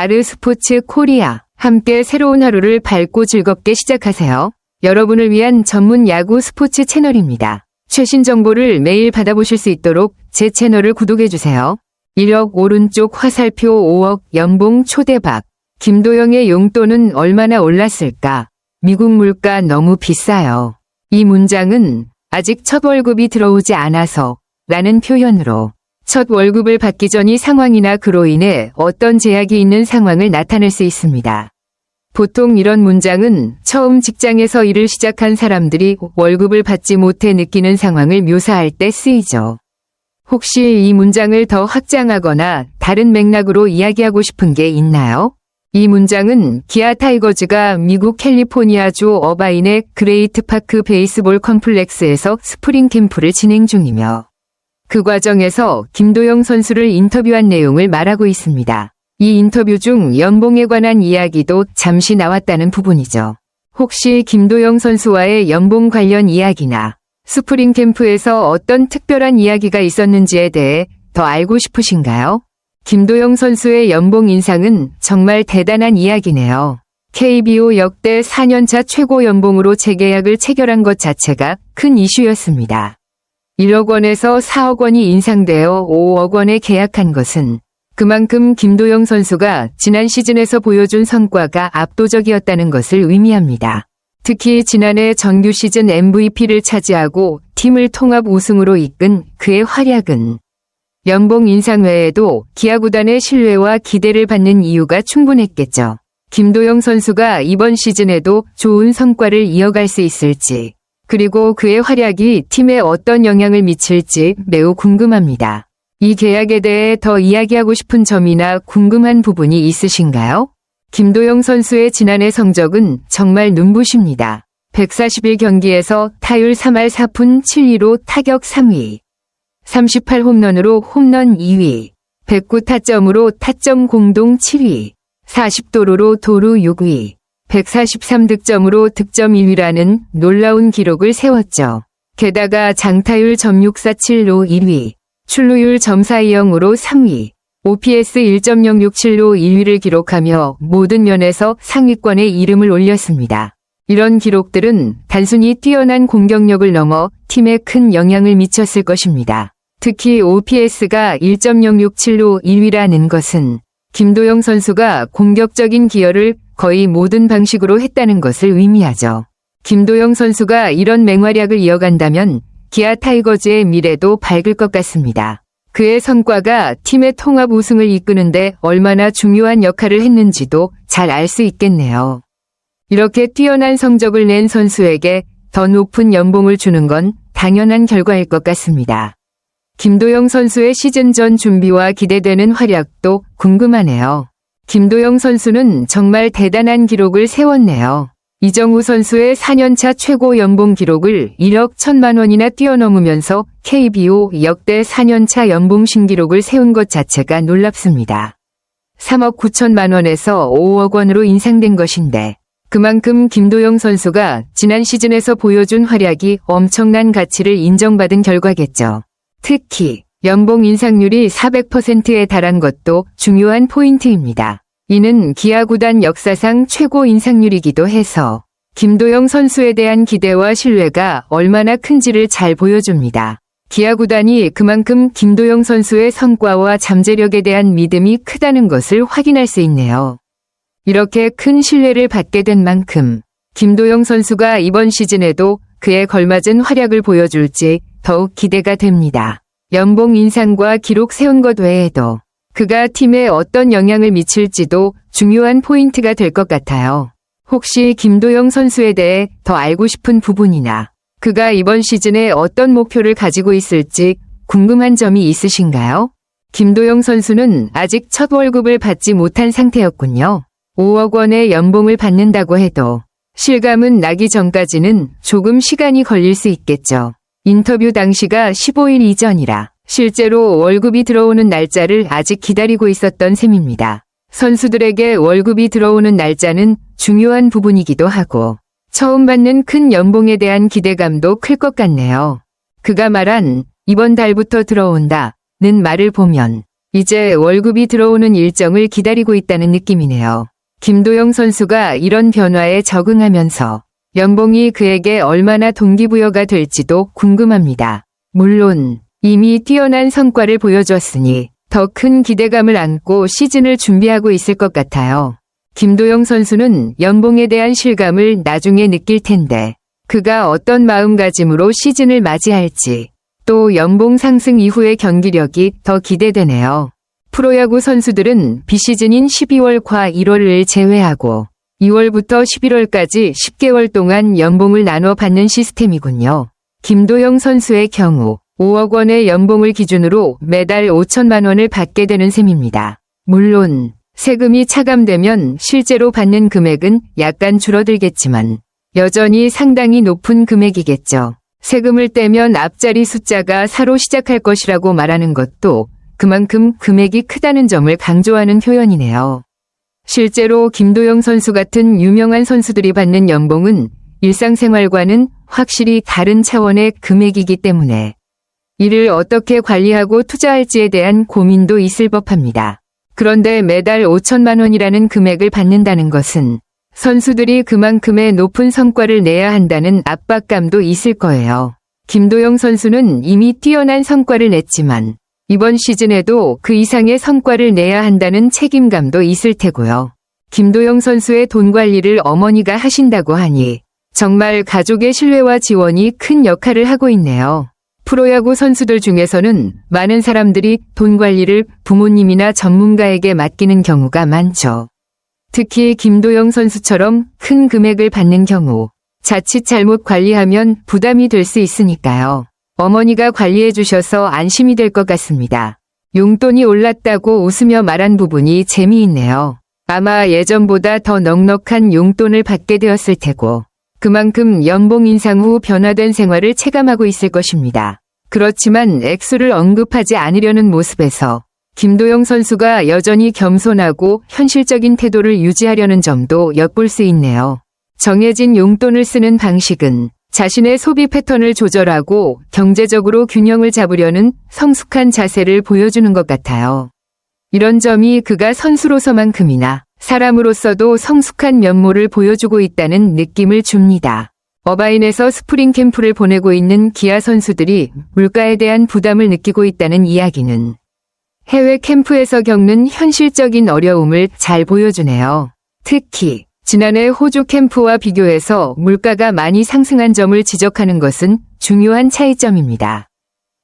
아르스포츠 코리아. 함께 새로운 하루를 밝고 즐겁게 시작하세요. 여러분을 위한 전문 야구 스포츠 채널입니다. 최신 정보를 매일 받아보실 수 있도록 제 채널을 구독해주세요. 1억 오른쪽 화살표 5억 연봉 초대박. 김도영의 용돈은 얼마나 올랐을까? 미국 물가 너무 비싸요. 이 문장은 아직 첫 월급이 들어오지 않아서 라는 표현으로 첫 월급을 받기 전이 상황이나 그로 인해 어떤 제약이 있는 상황을 나타낼 수 있습니다. 보통 이런 문장은 처음 직장에서 일을 시작한 사람들이 월급을 받지 못해 느끼는 상황을 묘사할 때 쓰이죠. 혹시 이 문장을 더 확장하거나 다른 맥락으로 이야기하고 싶은 게 있나요? 이 문장은 기아 타이거즈가 미국 캘리포니아주 어바인의 그레이트 파크 베이스볼 컴플렉스에서 스프링 캠프를 진행 중이며 그 과정에서 김도영 선수를 인터뷰한 내용을 말하고 있습니다. 이 인터뷰 중 연봉에 관한 이야기도 잠시 나왔다는 부분이죠. 혹시 김도영 선수와의 연봉 관련 이야기나 스프링 캠프에서 어떤 특별한 이야기가 있었는지에 대해 더 알고 싶으신가요? 김도영 선수의 연봉 인상은 정말 대단한 이야기네요. KBO 역대 4년차 최고 연봉으로 재계약을 체결한 것 자체가 큰 이슈였습니다. 1억 원에서 4억 원이 인상되어 5억 원에 계약한 것은 그만큼 김도영 선수가 지난 시즌에서 보여준 성과가 압도적이었다는 것을 의미합니다. 특히 지난해 정규 시즌 MVP를 차지하고 팀을 통합 우승으로 이끈 그의 활약은 연봉 인상 외에도 기아 구단의 신뢰와 기대를 받는 이유가 충분했겠죠. 김도영 선수가 이번 시즌에도 좋은 성과를 이어갈 수 있을지, 그리고 그의 활약이 팀에 어떤 영향을 미칠지 매우 궁금합니다. 이 계약에 대해 더 이야기하고 싶은 점이나 궁금한 부분이 있으신가요? 김도영 선수의 지난해 성적은 정말 눈부십니다. 141경기에서 타율 3할 4푼 7리로 타격 3위, 38홈런으로 홈런 2위, 109타점으로 타점 공동 7위, 40도루로 도루 6위, 143득점으로 득점 1위라는 놀라운 기록을 세웠죠. 게다가 장타율 .647로 1위, 출루율 .420으로 3위, OPS 1.067로 1위를 기록하며 모든 면에서 상위권에 이름을 올렸습니다. 이런 기록들은 단순히 뛰어난 공격력을 넘어 팀에 큰 영향을 미쳤을 것입니다. 특히 OPS가 1.067로 1위라는 것은 김도영 선수가 공격적인 기여를 거의 모든 방식으로 했다는 것을 의미하죠. 김도영 선수가 이런 맹활약을 이어간다면 기아 타이거즈의 미래도 밝을 것 같습니다. 그의 성과가 팀의 통합 우승을 이끄는데 얼마나 중요한 역할을 했는지도 잘 알 수 있겠네요. 이렇게 뛰어난 성적을 낸 선수에게 더 높은 연봉을 주는 건 당연한 결과일 것 같습니다. 김도영 선수의 시즌 전 준비와 기대되는 활약도 궁금하네요. 김도영 선수는 정말 대단한 기록을 세웠네요. 이정후 선수의 4년차 최고 연봉 기록을 1억 1천만 원이나 뛰어넘으면서 KBO 역대 4년차 연봉 신기록을 세운 것 자체가 놀랍습니다. 3억 9천만 원에서 5억 원으로 인상된 것인데 그만큼 김도영 선수가 지난 시즌에서 보여준 활약이 엄청난 가치를 인정받은 결과겠죠. 특히 연봉 인상률이 400%에 달한 것도 중요한 포인트입니다. 이는 기아 구단 역사상 최고 인상률이기도 해서 김도영 선수에 대한 기대와 신뢰가 얼마나 큰지를 잘 보여줍니다. 기아 구단이 그만큼 김도영 선수의 성과와 잠재력에 대한 믿음이 크다는 것을 확인할 수 있네요. 이렇게 큰 신뢰를 받게 된 만큼 김도영 선수가 이번 시즌에도 그에 걸맞은 활약을 보여줄지 더욱 기대가 됩니다. 연봉 인상과 기록 세운 것 외에도 그가 팀에 어떤 영향을 미칠지도 중요한 포인트가 될 것 같아요. 혹시 김도영 선수에 대해 더 알고 싶은 부분이나 그가 이번 시즌에 어떤 목표를 가지고 있을지 궁금한 점이 있으신가요? 김도영 선수는 아직 첫 월급을 받지 못한 상태였군요. 5억 원의 연봉을 받는다고 해도 실감은 나기 전까지는 조금 시간이 걸릴 수 있겠죠. 인터뷰 당시가 15일 이전이라 실제로 월급이 들어오는 날짜를 아직 기다리고 있었던 셈입니다. 선수들에게 월급이 들어오는 날짜는 중요한 부분이기도 하고 처음 받는 큰 연봉에 대한 기대감도 클 것 같네요. 그가 말한 이번 달부터 들어온다는 말을 보면 이제 월급이 들어오는 일정을 기다리고 있다는 느낌이네요. 김도영 선수가 이런 변화에 적응하면서 연봉이 그에게 얼마나 동기부여가 될지도 궁금합니다. 물론 이미 뛰어난 성과를 보여줬으니 더 큰 기대감을 안고 시즌을 준비하고 있을 것 같아요. 김도영 선수는 연봉에 대한 실감을 나중에 느낄 텐데 그가 어떤 마음가짐으로 시즌을 맞이할지 또 연봉 상승 이후의 경기력이 더 기대되네요. 프로야구 선수들은 비시즌인 12월과 1월을 제외하고 2월부터 11월까지 10개월 동안 연봉을 나눠 받는 시스템이군요. 김도영 선수의 경우 5억 원의 연봉을 기준으로 매달 5천만 원을 받게 되는 셈입니다. 물론 세금이 차감되면 실제로 받는 금액은 약간 줄어들겠지만 여전히 상당히 높은 금액이겠죠. 세금을 떼면 앞자리 숫자가 4로 시작할 것이라고 말하는 것도 그만큼 금액이 크다는 점을 강조하는 표현이네요. 실제로 김도영 선수 같은 유명한 선수들이 받는 연봉은 일상생활과는 확실히 다른 차원의 금액이기 때문에 이를 어떻게 관리하고 투자할지에 대한 고민도 있을 법합니다. 그런데 매달 5천만 원이라는 금액을 받는다는 것은 선수들이 그만큼의 높은 성과를 내야 한다는 압박감도 있을 거예요. 김도영 선수는 이미 뛰어난 성과를 냈지만 이번 시즌에도 그 이상의 성과를 내야 한다는 책임감도 있을 테고요. 김도영 선수의 돈 관리를 어머니가 하신다고 하니 정말 가족의 신뢰와 지원이 큰 역할을 하고 있네요. 프로야구 선수들 중에서는 많은 사람들이 돈 관리를 부모님이나 전문가에게 맡기는 경우가 많죠. 특히 김도영 선수처럼 큰 금액을 받는 경우 자칫 잘못 관리하면 부담이 될 수 있으니까요. 어머니가 관리해 주셔서 안심이 될 것 같습니다. 용돈이 올랐다고 웃으며 말한 부분이 재미있네요. 아마 예전보다 더 넉넉한 용돈을 받게 되었을 테고 그만큼 연봉 인상 후 변화된 생활을 체감하고 있을 것입니다. 그렇지만 액수를 언급하지 않으려는 모습에서 김도영 선수가 여전히 겸손하고 현실적인 태도를 유지하려는 점도 엿볼 수 있네요. 정해진 용돈을 쓰는 방식은 자신의 소비 패턴을 조절하고 경제적으로 균형을 잡으려는 성숙한 자세를 보여주는 것 같아요. 이런 점이 그가 선수로서만큼이나 사람으로서도 성숙한 면모를 보여주고 있다는 느낌을 줍니다. 어바인에서 스프링 캠프를 보내고 있는 기아 선수들이 물가에 대한 부담을 느끼고 있다는 이야기는 해외 캠프에서 겪는 현실적인 어려움을 잘 보여주네요. 특히 지난해 호주 캠프와 비교해서 물가가 많이 상승한 점을 지적하는 것은 중요한 차이점입니다.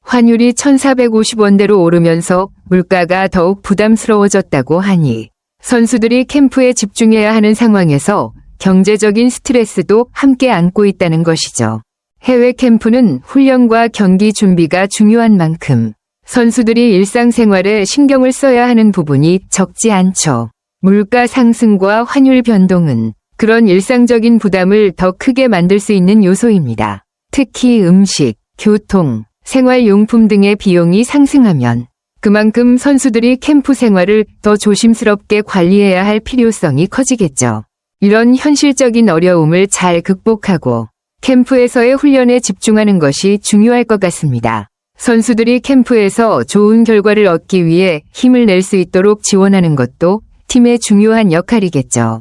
환율이 1,450원대로 오르면서 물가가 더욱 부담스러워졌다고 하니 선수들이 캠프에 집중해야 하는 상황에서 경제적인 스트레스도 함께 안고 있다는 것이죠. 해외 캠프는 훈련과 경기 준비가 중요한 만큼 선수들이 일상생활에 신경을 써야 하는 부분이 적지 않죠. 물가 상승과 환율 변동은 그런 일상적인 부담을 더 크게 만들 수 있는 요소입니다. 특히 음식, 교통, 생활용품 등의 비용이 상승하면 그만큼 선수들이 캠프 생활을 더 조심스럽게 관리해야 할 필요성이 커지겠죠. 이런 현실적인 어려움을 잘 극복하고 캠프에서의 훈련에 집중하는 것이 중요할 것 같습니다. 선수들이 캠프에서 좋은 결과를 얻기 위해 힘을 낼 수 있도록 지원하는 것도 팀의 중요한 역할이겠죠.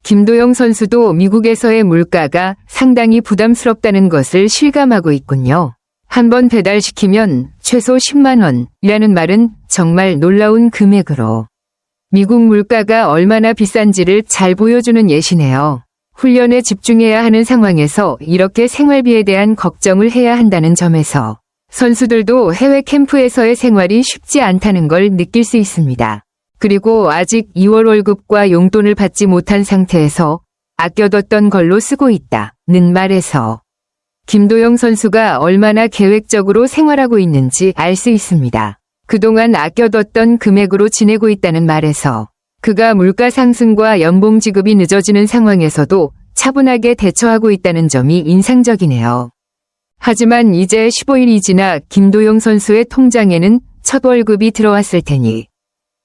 김도영 선수도 미국에서의 물가가 상당히 부담스럽다는 것을 실감하고 있군요. 한번 배달시키면 최소 10만 원이라는 말은 정말 놀라운 금액으로 미국 물가가 얼마나 비싼지를 잘 보여주는 예시네요. 훈련에 집중해야 하는 상황에서 이렇게 생활비에 대한 걱정을 해야 한다는 점에서 선수들도 해외 캠프에서의 생활이 쉽지 않다는 걸 느낄 수 있습니다. 그리고 아직 2월 월급과 용돈을 받지 못한 상태에서 아껴뒀던 걸로 쓰고 있다는 말에서 김도영 선수가 얼마나 계획적으로 생활하고 있는지 알 수 있습니다. 그동안 아껴뒀던 금액으로 지내고 있다는 말에서 그가 물가 상승과 연봉 지급이 늦어지는 상황에서도 차분하게 대처하고 있다는 점이 인상적이네요. 하지만 이제 15일이 지나 김도영 선수의 통장에는 첫 월급이 들어왔을 테니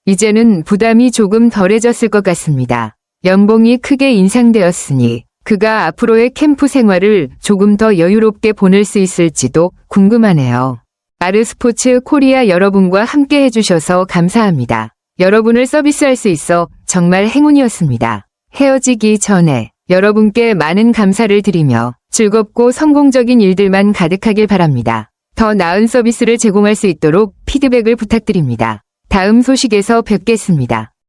이제는 부담이 조금 덜해졌을 것 같습니다. 연봉이 크게 인상되었으니 그가 앞으로의 캠프 생활을 조금 더 여유롭게 보낼 수 있을지도 궁금하네요. 아르스포츠 코리아 여러분과 함께 해주셔서 감사합니다. 여러분을 서비스할 수 있어 정말 행운이었습니다. 헤어지기 전에 여러분께 많은 감사를 드리며 즐겁고 성공적인 일들만 가득하길 바랍니다. 더 나은 서비스를 제공할 수 있도록 피드백을 부탁드립니다. 다음 소식에서 뵙겠습니다.